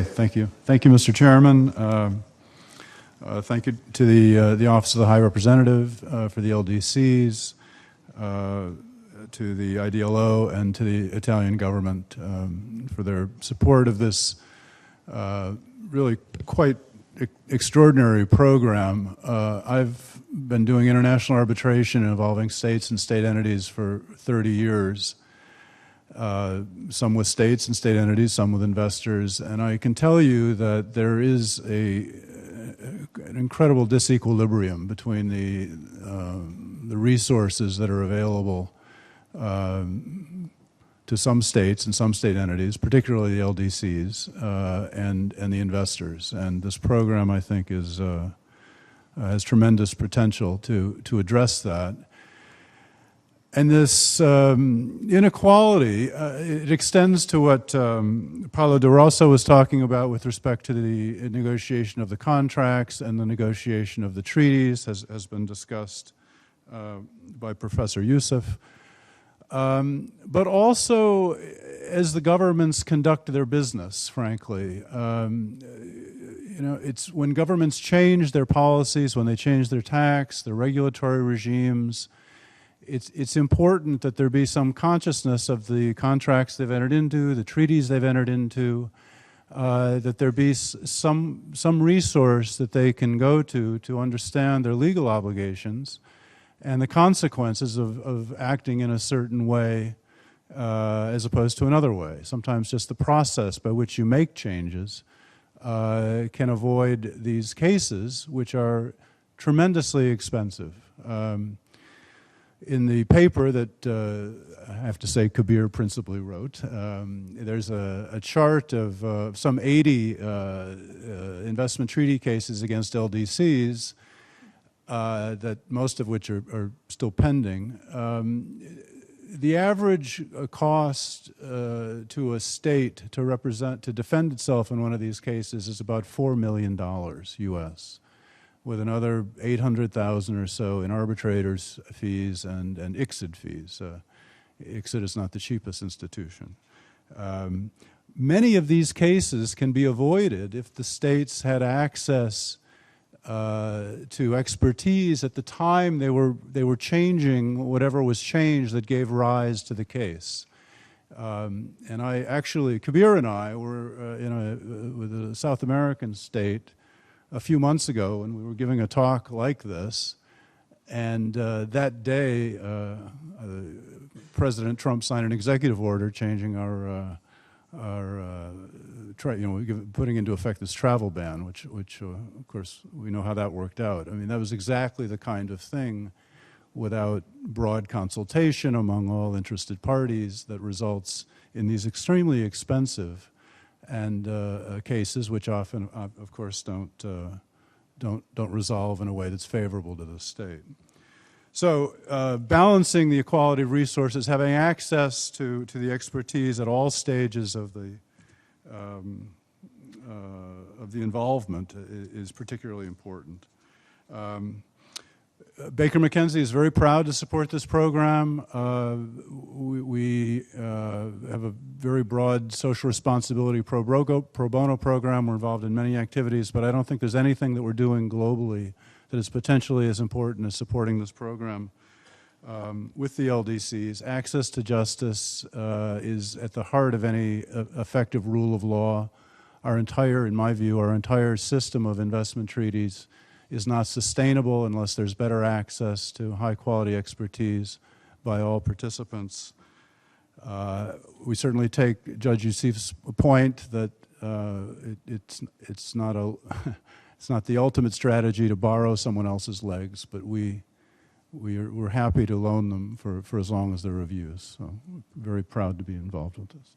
Thank you. Thank you, Mr. Chairman. Thank you to the Office of the High Representative for the LDCs, to the IDLO, and to the Italian government for their support of this really quite extraordinary program. I've been doing international arbitration involving states and state entities for 30 years. Some with states and state entities, some with investors, and I can tell you that there is an incredible disequilibrium between the resources that are available to some states and some state entities, particularly the LDCs, and the investors. And this program, I think, has tremendous potential to address that. And this inequality, it extends to what Paolo De Rosso was talking about with respect to the negotiation of the contracts and the negotiation of the treaties, has been discussed by Professor Youssef. But also as the governments conduct their business, frankly. It's when governments change their policies, when they change their tax, their regulatory regimes, it's important that there be some consciousness of the contracts they've entered into, the treaties they've entered into, that there be some resource that they can go to understand their legal obligations and the consequences of acting in a certain way as opposed to another way. Sometimes just the process by which you make changes can avoid these cases, which are tremendously expensive. In the paper that I have to say Kabir principally wrote, there's a chart of some 80 investment treaty cases against LDCs, that most of which are still pending. The average cost to a state to defend itself in one of these cases is about $4 million US. With another 800,000 or so in arbitrators' fees and ICSID fees. ICSID is not the cheapest institution. Many of these cases can be avoided if the states had access to expertise at the time they were changing whatever was changed that gave rise to the case. And Kabir and I were with a South American state a few months ago, and we were giving a talk like this, and that day, President Trump signed an executive order changing putting into effect this travel ban, which of course we know how that worked out. I mean, that was exactly the kind of thing, without broad consultation among all interested parties, that results in these extremely expensive and cases which often, of course, don't resolve in a way that's favorable to the state. So balancing the equality of resources, having access to the expertise at all stages of the involvement is particularly important. Baker McKenzie is very proud to support this program. We have a very broad social responsibility pro bono program. We're involved in many activities, but I don't think there's anything that we're doing globally that is potentially as important as supporting this program with the LDCs. Access to justice is at the heart of any effective rule of law. In my view, our entire system of investment treaties is not sustainable unless there's better access to high-quality expertise by all participants. We certainly take Judge Youssef's point that it's not the ultimate strategy to borrow someone else's legs, but we're happy to loan them for as long as they're of use. So we're very proud to be involved with this.